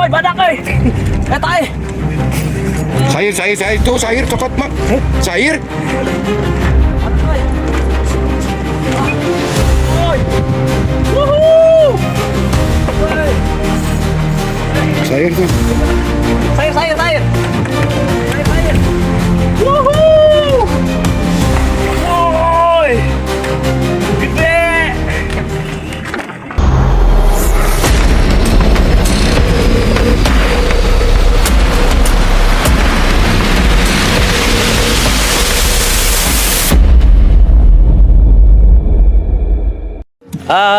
Oi, badak euy. Eta euy. Sair tuh, Sair cepat mak. Sair. Oi. Wuhuu. Sair tuh. Sair. Wuhuu. Oi. Gede.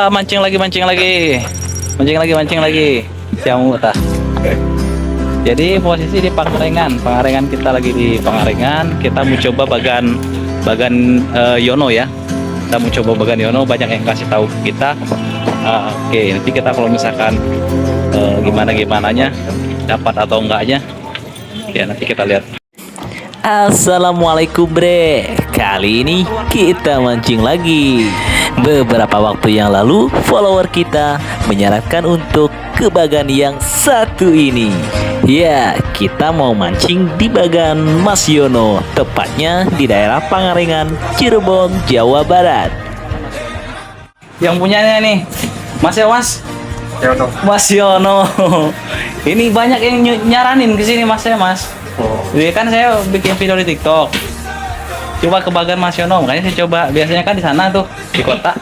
Mancing lagi. Siamu tah. Jadi posisi di Pangarengan kita lagi di Pangarengan. Kita mau coba bagan Yono ya. Kita mau coba bagan Yono, banyak yang kasih tahu kita. Oke, nanti kita kalau misalkan gimananya dapat atau enggaknya, ya nanti kita lihat. Assalamualaikum bre. Kali ini kita mancing lagi. Beberapa waktu yang lalu follower kita menyarankan untuk ke bagan yang satu ini. Ya, kita mau mancing di bagan Mas Yono, tepatnya di daerah Pangarengan, Cirebon, Jawa Barat. Yang punyanya nih, Mas ya Mas? Yono. Mas Yono. Ini banyak yang nyaranin ke sini Mas ya Mas. Jadi kan saya bikin video di TikTok. Coba ke bagan Mas Yono, makanya saya coba. Biasanya kan di sana tuh, di kota.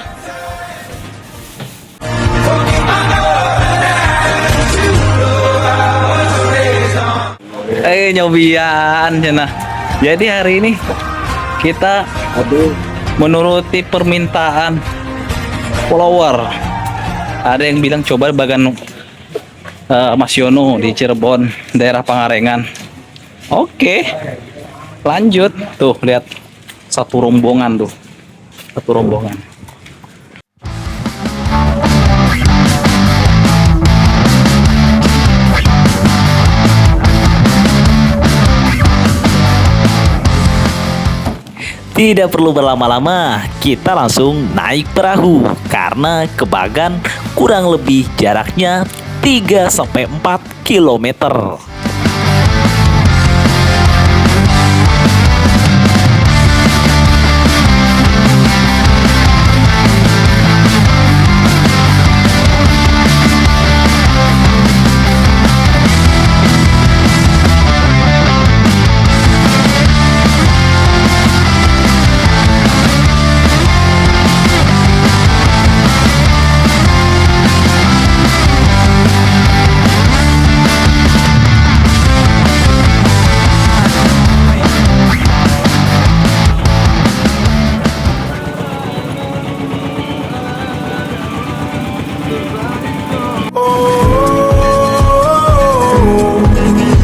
Nyobian cina. Jadi hari ini kita menuruti permintaan follower. Ada yang bilang coba bagan Mas Yono di Cirebon, daerah Pangarengan. Oke, lanjut. Tuh lihat satu rombongan tuh, satu rombongan. Tidak perlu berlama-lama, kita langsung naik perahu karena ke bagan kurang lebih jaraknya 3-4 kilometer.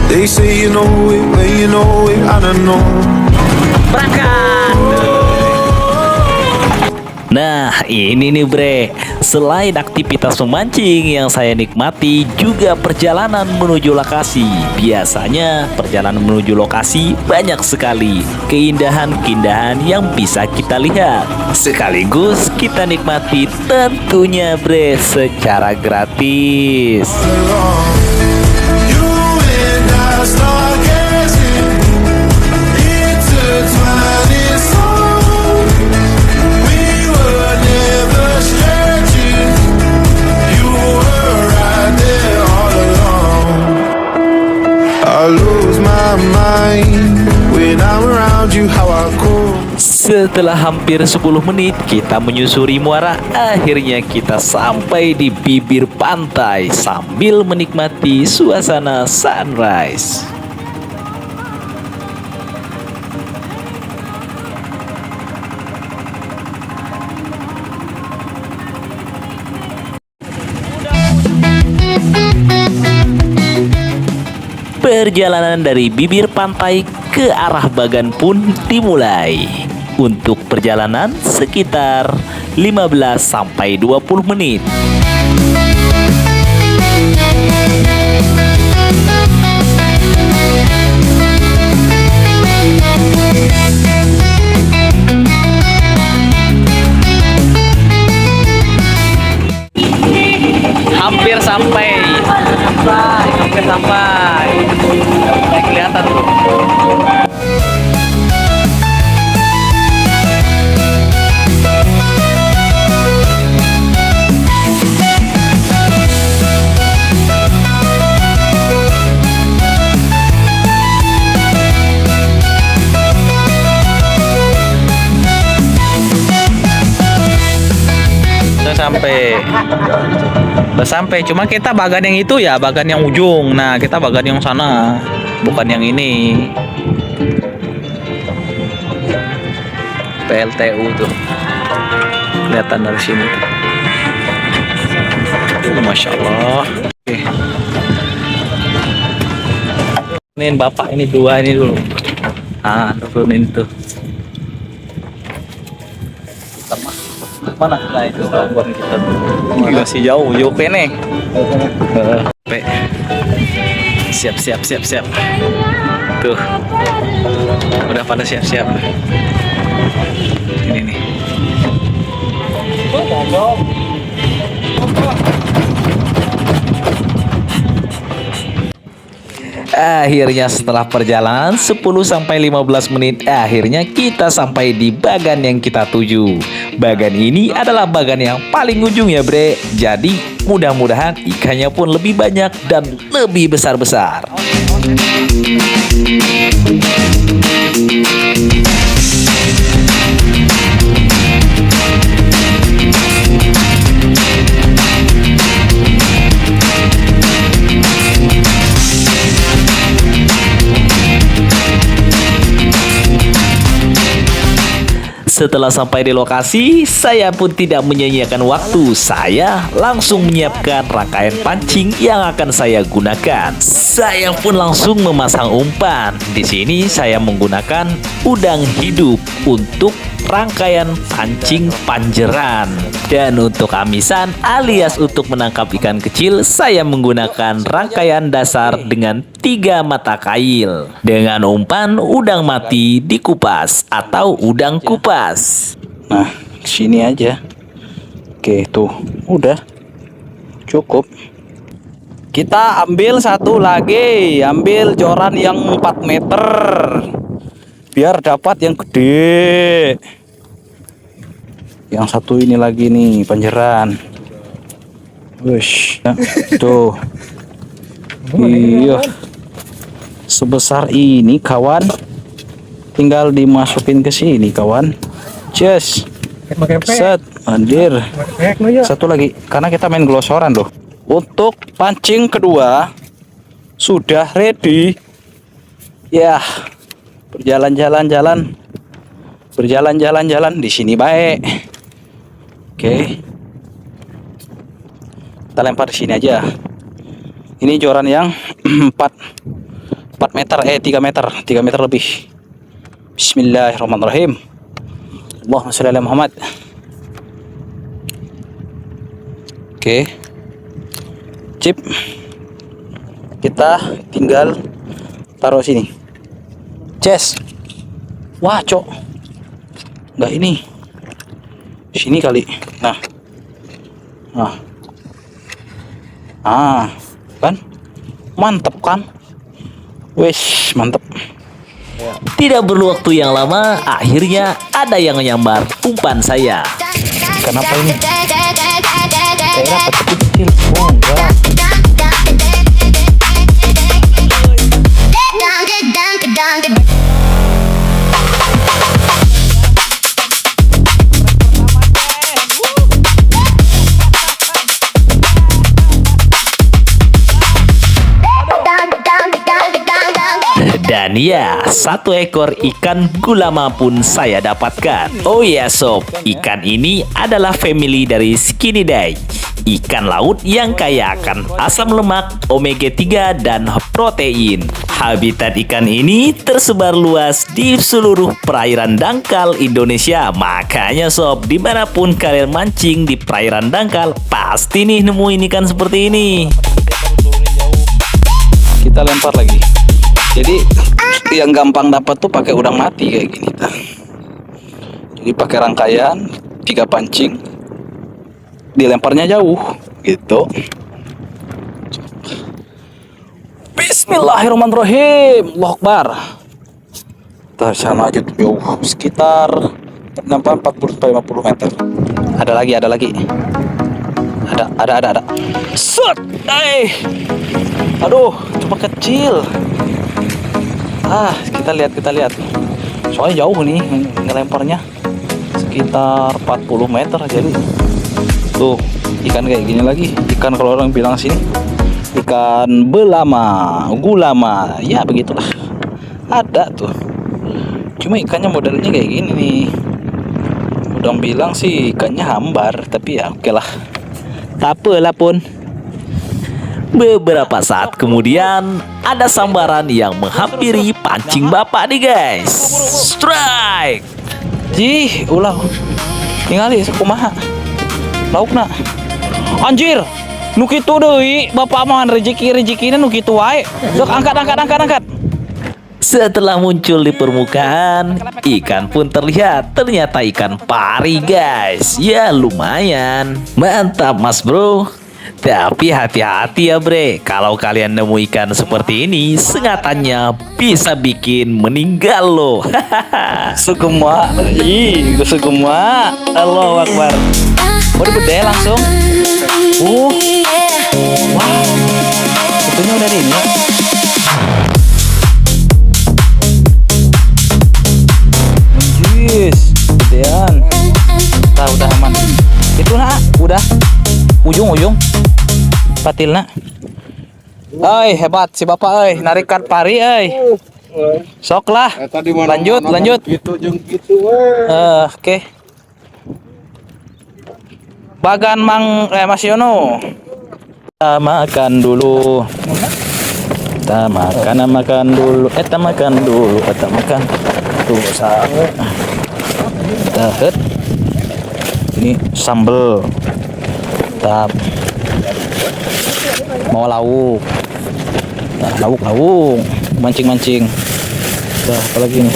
They say you know it, but you know it, I don't know. Berangkat. Nah, ini nih bre, selain aktivitas memancing yang saya nikmati, juga perjalanan menuju lokasi. Biasanya perjalanan menuju lokasi banyak sekali keindahan-keindahan yang bisa kita lihat. Sekaligus kita nikmati tentunya bre secara gratis. You and I start gazing intertwining songs. We were never stretching. You were right there all along. I lose my mind when I'm around you. How I cool. Setelah hampir 10 menit kita menyusuri muara, akhirnya kita sampai di bibir pantai sambil menikmati suasana sunrise. Perjalanan dari bibir pantai ke arah bagan pun dimulai. Untuk perjalanan sekitar 15 sampai 20 menit. Hampir sampai. sampai. Mulai kelihatan tuh. Udah sampai, cuma kita bagan yang itu ya, bagan yang ujung. Nah, kita bagan yang sana, bukan yang ini. PLTU tuh kelihatan dari sini tuh. Masya Allah. Oke. Ini bapak ini dua ini dulu. Ah, turunin tuh. Mana nah itu buat kita tuh masih jauh nih. Siap tuh udah pada siap ini nih. Akhirnya setelah perjalanan 10-15 menit, akhirnya kita sampai di bagan yang kita tuju. Bagan ini adalah bagan yang paling ujung ya bre. Jadi mudah-mudahan ikannya pun lebih banyak dan lebih besar-besar. Setelah sampai di lokasi, saya pun tidak menyia-nyiakan waktu. Saya langsung menyiapkan rangkaian pancing yang akan saya gunakan. Saya pun langsung memasang umpan. Di sini saya menggunakan udang hidup untuk rangkaian pancing panjeran. Dan untuk amisan alias untuk menangkap ikan kecil, saya menggunakan rangkaian dasar dengan 3 mata kail. Dengan umpan udang mati dikupas atau udang kupas. Nah, sini aja. Oke, tuh. Udah. Cukup. Kita ambil satu lagi. Ambil joran yang 4 meter. Biar dapat yang gede. Yang satu ini lagi nih, panjeran. Wush. Tuh. Iya. Sebesar ini kawan. Tinggal dimasukin ke sini kawan. Just set, anjir. Satu lagi, karena kita main glosoran loh. Untuk pancing kedua sudah ready. Ya, berjalan-jalan di sini baik. Oke. Kita lempar di sini aja. Ini joran yang 4 meter, 3 meter lebih. Bismillahirrahmanirrahim. Allahumma sholli ala Muhammad. Oke. Chip. Kita tinggal taruh sini. Ces. Wah, cok. Enggak ini. Sini kali. Nah. Kan? Mantep kan? Wes, mantep. Tidak perlu waktu yang lama, akhirnya ada yang menyambar umpan saya. Kenapa ini? Saya dapat kecil. Oh, enggak. Dan ya, 1 ekor ikan gulama pun saya dapatkan. Oh ya sob, ikan ini adalah family dari Skinny-Day. Ikan laut yang kaya akan asam lemak, omega 3 dan protein. Habitat ikan ini tersebar luas di seluruh perairan dangkal Indonesia. Makanya sob, dimanapun kalian mancing di perairan dangkal, pasti nih nemuin ikan seperti ini. Kita lempar lagi. Jadi yang gampang dapat tuh pakai udang mati kayak gini. Jadi pakai rangkaian 3 pancing, dilemparnya jauh gitu. Bismillahirrahmanirrahim. Allahu Akbar. Dari sana aja tuh jauh, sekitar 40-50 meter. Ada lagi. Ada. Set. Aduh, cuma kecil. Kita lihat. Soalnya jauh nih ngelemparnya. Sekitar 40 meter jadi. Tuh, ikan kayak gini lagi. Ikan kalau orang bilang sini ikan belama, gulama, ya begitulah. Ada tuh. Cuma ikannya modelnya kayak gini nih. Udah bilang sih ikannya hambar, tapi ya oke lah. Tak apalah pun. Beberapa saat kemudian ada sambaran yang menghampiri pancing bapak nih guys. Strike. Ulah. Tingali kumaha. Laukna. Anjir. Nu kitu deui, bapak mah rezeki-rezekina nu kitu wae. Sok angkat. Setelah muncul di permukaan, ikan pun terlihat. Ternyata ikan pari guys. Ya lumayan. Mantap mas bro. Tapi hati-hati ya bre. Kalau kalian nemu ikan seperti ini, sengatannya bisa bikin meninggal loh. Sugema. Sugema. Allahu Akbar. Udah gede langsung. Wow. Itunya udah ini. Gedean. Udah aman. Itu udah ujung patilna. Hebat si bapak narikan pari sok lah. Lanjut gitu gitu oke. Bagan Mas Yono. Kita makan dulu. Kita makan dulu. Tuh Dahet. Ini sambel. Mau lauk. Lauk. Mancing. Apa lagi nih?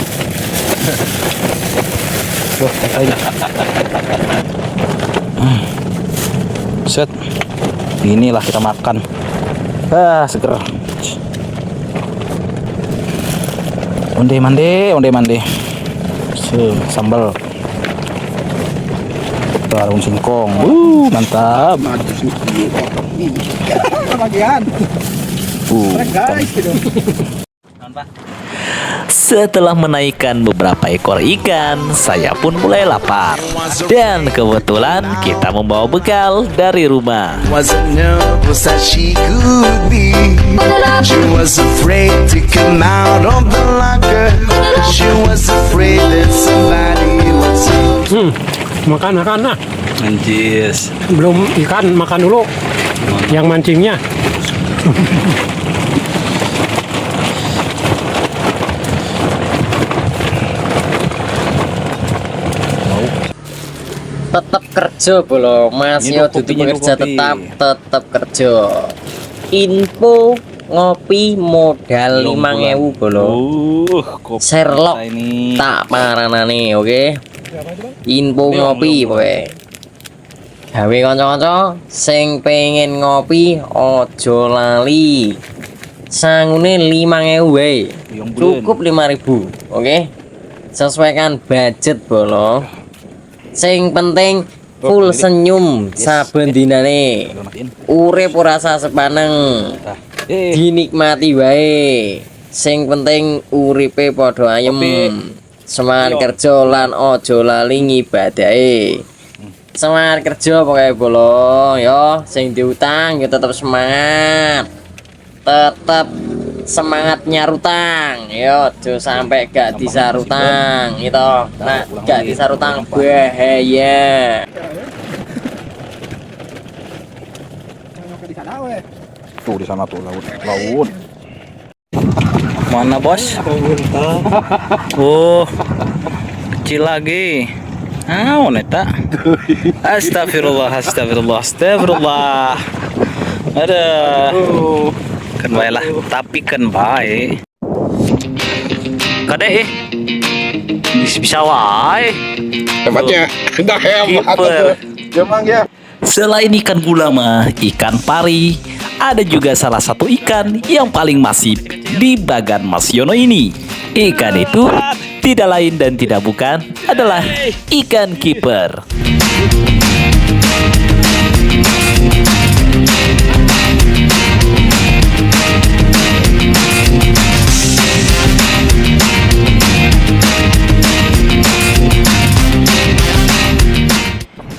Set. Inilah kita makan. Seger. Onde mande. Sambal. Daun singkong. Mantap. Setelah menaikkan beberapa ekor ikan, saya pun mulai lapar. Dan kebetulan kita membawa bekal dari rumah. Wasn't nervous that she could be. She was afraid to come out of the locker. She was afraid that somebody would see. Makan nah. Anjis. Belum ikan, makan dulu. Yang mancingnya. Tetap kerja bolo Mas yo dudu pekerja tetap kerja. Info ngopi modal 5.000 bolo. Sherlock ini. tak paranane oke. Info ngopi pokoke. Gawe kanca-kanca sing pengen ngopi ojo lali. Sangune 5.000 wae. Cukup 5.000, oke? Sesuaikan budget bolo. Sing penting full senyum saben dinane. Urip ora usah sepaneng. Dinikmati wae. Sing penting uripe padha ayem. Semangat kerja lan ojo lali ngibadahe. Semangat kerja pokoknya bolo yo, sing diutang yo tetap semangat. Tetap semangat nyarutang yo, ojo sampai gak disarutang gitu. Nah, gak disarutang bahaya. Tuh di sana tuh laut. Mana bos? Kecil lagi. Neta. Astagfirullah. Ada. Kan baiklah, tapi kan baik. Kade bisa wae. Hebatnya. Dah hebat. Kiper. Jemang ya. Selain ikan gulama, ikan pari, ada juga salah satu ikan yang paling masif di bagan Mas Yono ini. Ikan itu tidak lain dan tidak bukan adalah ikan kiper.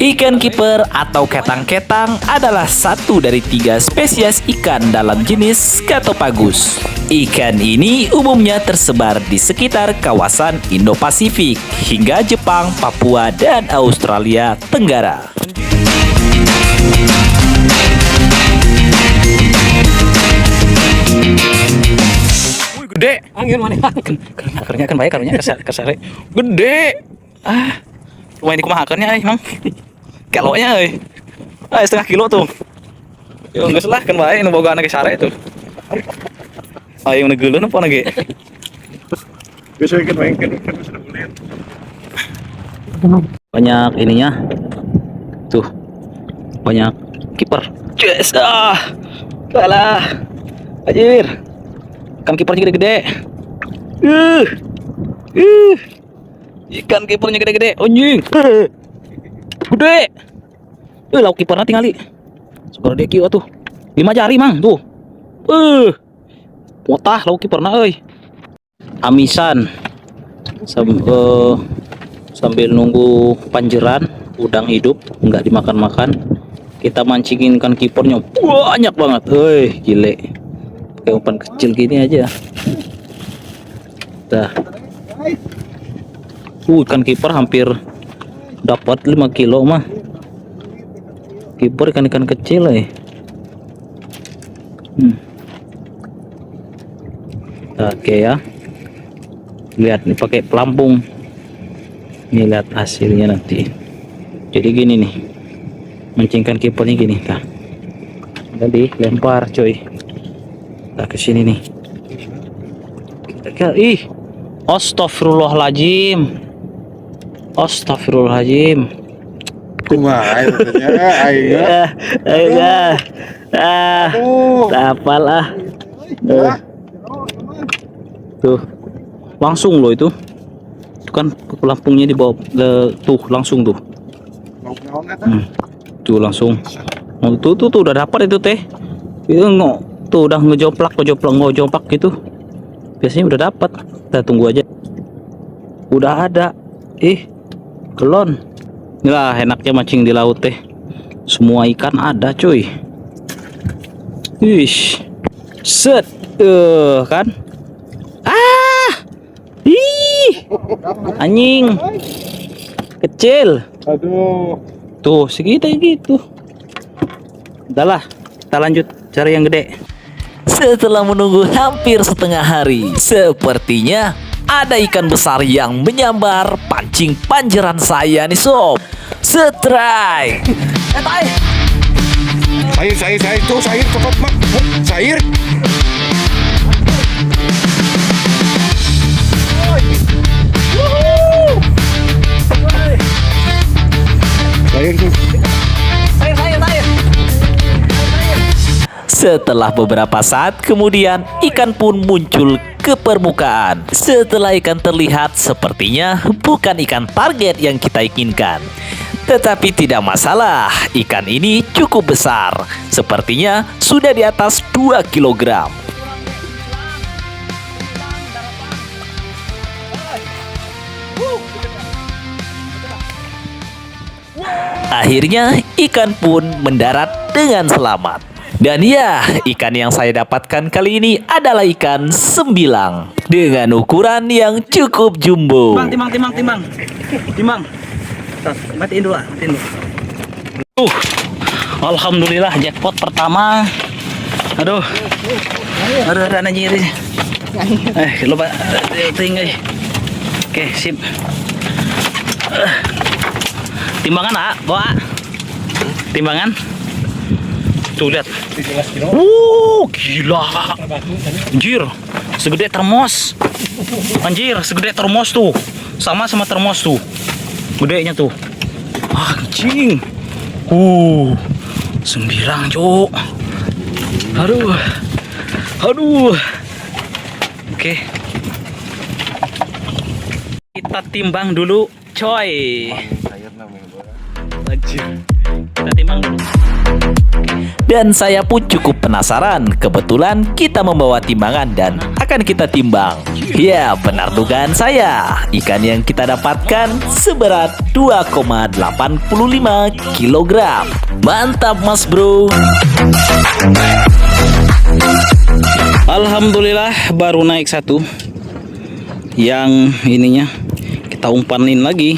Ikan kiper atau ketang-ketang adalah satu dari 3 spesies ikan dalam jenis Scatopagus. Ikan ini umumnya tersebar di sekitar kawasan Indo-Pasifik hingga Jepang, Papua, dan Australia Tenggara. Gede. Angin mana? Akarnya kan baik, karunya kesare. Gede. Lumayan di kumaha akarnya Mang. Keloknya setengah kilo tuh. Yo geus lah kan bae nu boga anak sare tuh. Ayo negeuleuh apa lagi? Biasa ikan main kan sudah boleh. Banyak ininya. Tuh. Banyak kiper. Yes, kalah. Anjir. Ikan kipernya gede-gede. Ikan kipernya gede-gede. Anjing. Gede. Lauk kipernya tinggali. Sekarang dia kieu tuh. 5 jari Mang tuh. Motah lauk kipernya euy. Amisan. Sambil nunggu panjeran udang hidup nggak dimakan-makan, kita mancingin ikan kipernya banyak banget. Gile. Pakai umpan kecil gini aja. Dah. Ikan kiper hampir dapat 5 kilo mah. Kiper ikan-ikan kecil Oke ya. Lihat nih pakai pelampung. Nih lihat hasilnya nanti. Jadi gini nih. Mancingkan kipernya gini, tah. Tadi lempar coy. Nah ke sini nih. Astagfirullahaladzim. Astagfirullahaladzim. Kumaha maksudnya? Tapal tuh langsung loh itu kan pelampungnya di bawah tuh langsung tuh. Tuh langsung. Tuh udah dapat itu teh. Itu tuh udah ngejoplak gitu. Biasanya udah dapat. Kita tunggu aja. Udah ada. Kelon. Inilah enaknya mancing di laut teh. Semua ikan ada cuy. Set. Kan. Anjing. Kecil. Aduh. Tuh segitu gitu. Udahlah, kita lanjut cari yang gede. Setelah menunggu hampir setengah hari, sepertinya ada ikan besar yang menyambar pancing panjeran saya nih sob. Strike. Sair tuh, sair cepat mak. Sair. Sair tuh. Setelah beberapa saat kemudian, ikan pun muncul ke permukaan. Setelah ikan terlihat, sepertinya bukan ikan target yang kita inginkan. Tetapi tidak masalah, ikan ini cukup besar. Sepertinya sudah di atas 2 kg. Akhirnya ikan pun mendarat dengan selamat. Dan ya, ikan yang saya dapatkan kali ini adalah ikan sembilang dengan ukuran yang cukup jumbo. Timbang. Matiin dulu. Alhamdulillah jackpot pertama. Aduh, ada anjir. Lupa tinggal. Oke, sip. Timbangan bawa. Timbangan. Tuh lihat. Gila. Anjir, segede termos. Segede termos tuh. Sama termos tuh. Gedenya tuh. Anjing. 9, Cuk. Aduh. Aduh. Oke. Kita timbang dulu, coy. Anjir. Kita timbang dulu. Dan saya pun cukup penasaran. Kebetulan kita membawa timbangan dan akan kita timbang. Ya, benar dugaan saya. Ikan yang kita dapatkan seberat 2,85 kg. Mantap, Mas Bro. Alhamdulillah baru naik satu. Yang ininya kita umpanin lagi.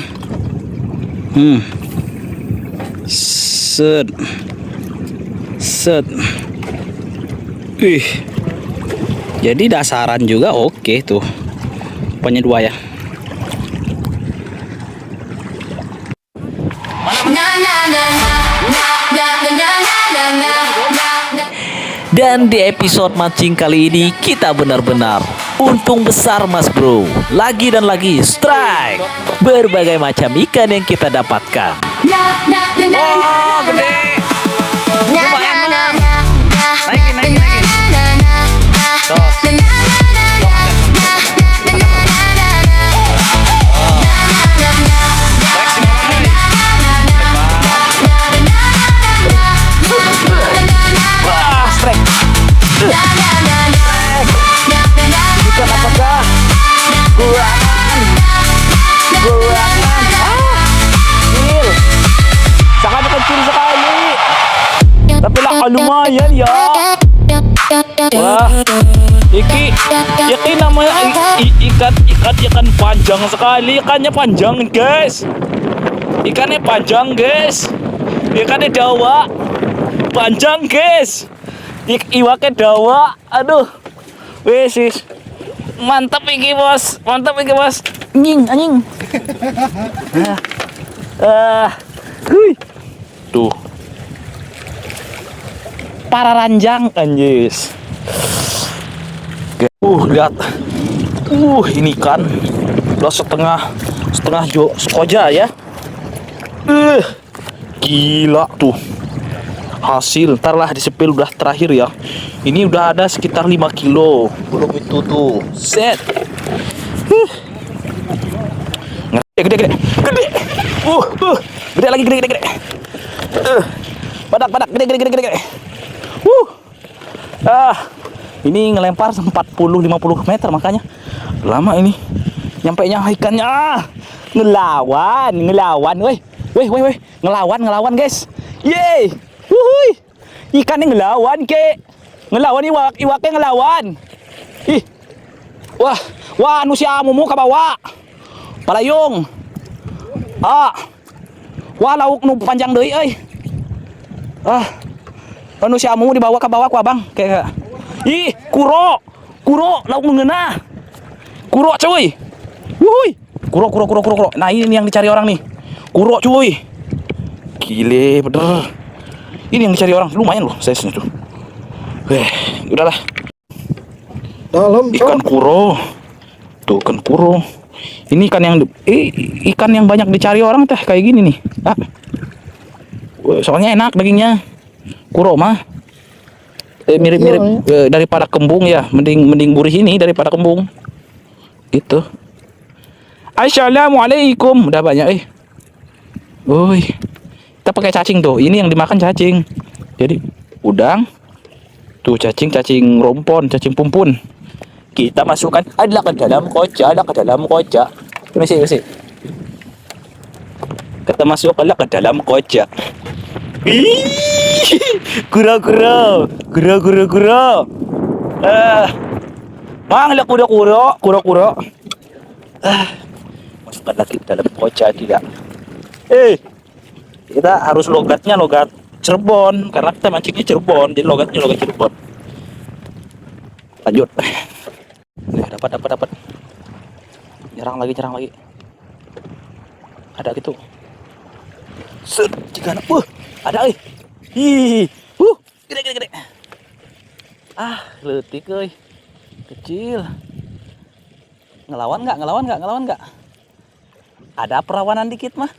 Set. Set. Jadi dasaran juga oke tuh. Punya dua ya. Dan di episode mancing kali ini kita benar-benar untung besar, Mas Bro. Lagi dan lagi strike. Berbagai macam ikan yang kita dapatkan. Oh, gede. Lumayan benar. Naikin. Wah, strike. Ikan apakah? Gurangan. Kecil. Sangat kecil sekali. Tapi lah lumayan ya. Wah, iki namanya ikan panjang sekali. Ikannya panjang, guys. Ikannya panjang, guys. Ikannya dawa. Panjang, guys. Iwaknya dawa. Aduh. Wes. Mantap iki, Bos. Anjing. Tuh. Para ranjang, anjis. Lihat. Ini kan udah setengah skoja ya. Gila tuh. Hasil, ntar lah disepil udah terakhir ya. Ini udah ada sekitar 5 kilo. Belum itu tuh. Set. Gede. Gede lagi, gede. Badak, gede. Ini ngelempar 40-50 meter makanya lama ini nyampe nya ikannya. Ngelawan, weh. Ngelawan, guys. Yeay. Wuhui. Ikannya ngelawan, ke. Ngelawan iwaknya ngelawan. Ih. Wah, anu si amumu ka bawa. Palayong. Wah, lauk nu panjang deui euy. Anu si amumu dibawa ke bawah ku abang. Kayak ih, kuro lauk nu ngeunah. Kuro cuy. Wuhui. Kuro. Nah, ini yang dicari orang nih. Kuro cuy. Gile, bener. Ini yang dicari orang, lumayan loh size-nya tuh. Udahlah. Dalam Ikan kuro. Tuh, ikan kuro. Ini ikan yang banyak dicari orang teh kayak gini nih. Soalnya enak dagingnya. Kuro mah mirip-mirip daripada kembung ya. Mending gurih ini daripada kembung. Gitu. Assalamualaikum. Udah banyak kita pakai cacing tuh. Ini yang dimakan cacing. Jadi udang. Tuh cacing rompon, cacing pumpun. Kita masukkan adalah ke dalam koca. Mesti. Kita masukkan ke dalam koca. Kura. Manglah kura. Masukkan lagi ke dalam koca tidak. Kita harus logatnya logat Cirebon karena kita mancingnya Cirebon, jadi logatnya logat Cirebon. Lanjut. Dapat. Nyerang lagi. Ada gitu. Set, jika ada gede. Leutik kecil. Ngelawan nggak? Ada perawanan dikit mah.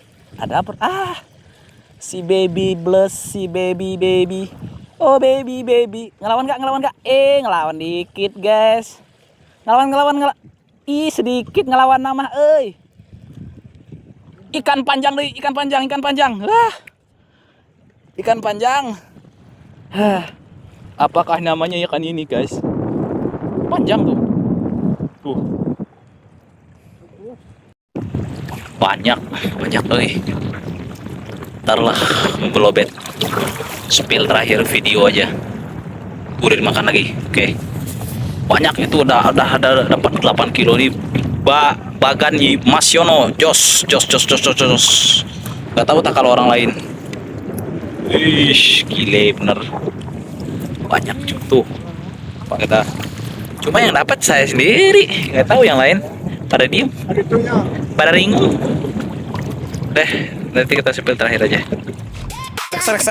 Si baby. Oh baby baby, ngelawan nggak? Ngelawan dikit guys. Ngelawan. Ih sedikit ngelawan nama, Ikan panjang deh, ikan panjang. Ikan panjang. Apakah namanya ikan ini guys? Panjang tuh. Banyak, Ntarlah belobet. Spill terakhir video aja. Udah dimakan lagi. Oke. Banyak itu udah dapat 8 kilo nih. Bagan Mas Yono. Jos. Gak tahu tak kalau orang lain. Ih, gile bener. Banyak tuh. Pak kita. Cuma yang dapat saya sendiri. Gak tahu yang lain. Pada diem. Pada ringu. Deh, nanti kita spill terakhir aja. Strek.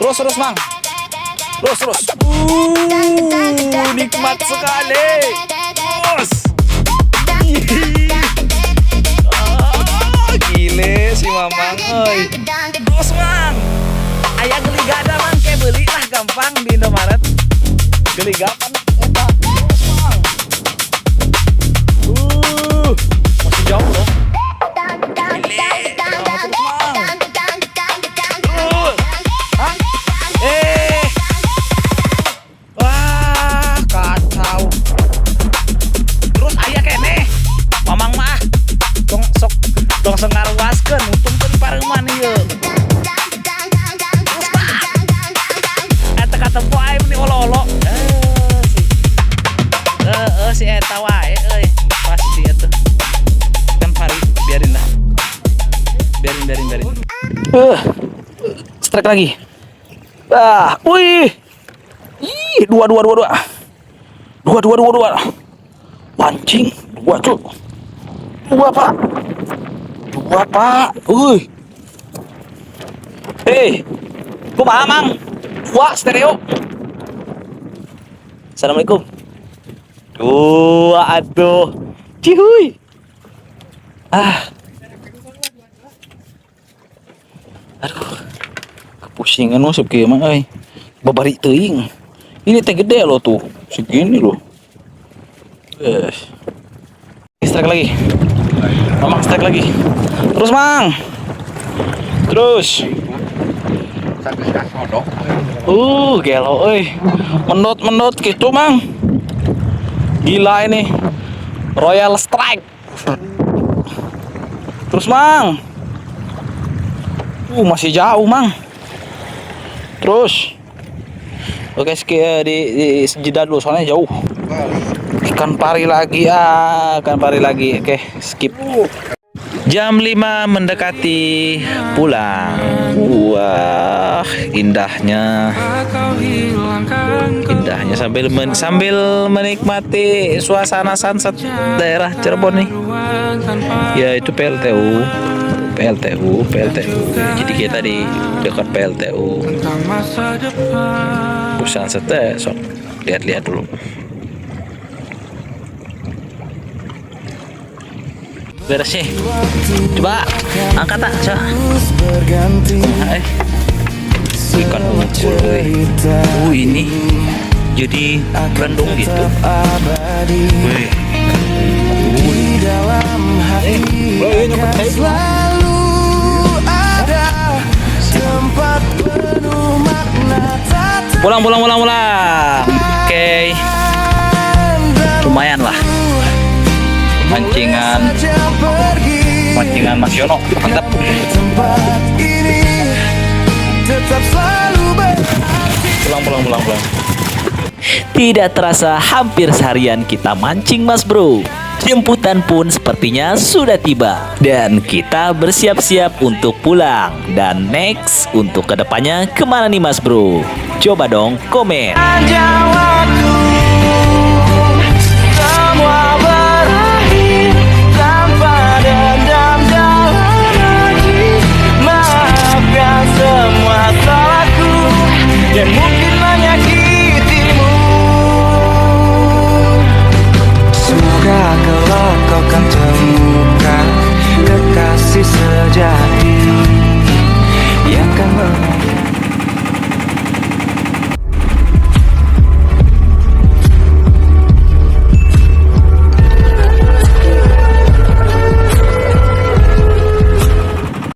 Terus, Mang. Terus. Nikmat sekali. Terus. Gile si Mamang, Terus, Mang. Aya geli gada, Mang. Kayak beli lah gampang di Indomaret. Geli gampang eta. Terus, Mang. Masih jauh loh. Wah, kacau. Terus aya kene. Mamang mah dong sengaruaskeun untungkeun pareuman ieu. Terus Pak. Eta katempo ae meni olo-olo. Si eta wae pasti eta. Kan pari biarin lah. Biarin. Strike lagi. Wih. Ih, dua. Pancing, dua tuh. Dua pak. Kumaha Mang? Dua stereo. Assalamualaikum. Dua atuh. Cihuy. Aduh. Kepusingan mah sok kieu mah babari teuing. Ini teh gede loh tuh. Segini loh. Strike lagi. Mamang strike lagi. Terus Mang. Terus. Gelo menut gitu Mang. Gila ini. Royal Strike. Terus Mang. Masih jauh Mang. Terus. Oke, di jeda dulu soalnya jauh. Ikan pari lagi. Oke, skip. Jam 5 mendekati pulang. Wah, indahnya sambil menikmati suasana sunset daerah Cirebon nih. Ya itu PLTU. Jadi kita di dekat PLTU. Sunset sok lihat dulu. Beres nih. Coba angkat tak, coba. Ikan mukul. Ini jadi rendung gitu. Wih. Selalu ada tempat penuh makna. Pulang. Oke. Lumayan lah. Mancingan Mas Yono, mantap. Pulang. Tidak terasa hampir seharian kita mancing Mas Bro. Jemputan pun sepertinya sudah tiba. Dan kita bersiap-siap untuk pulang. Dan next untuk kedepannya kemana nih Mas Bro? Coba dong komen. Semua berakhir tanpa dendam dan lagi. Maafkan semua salahku dan mungkin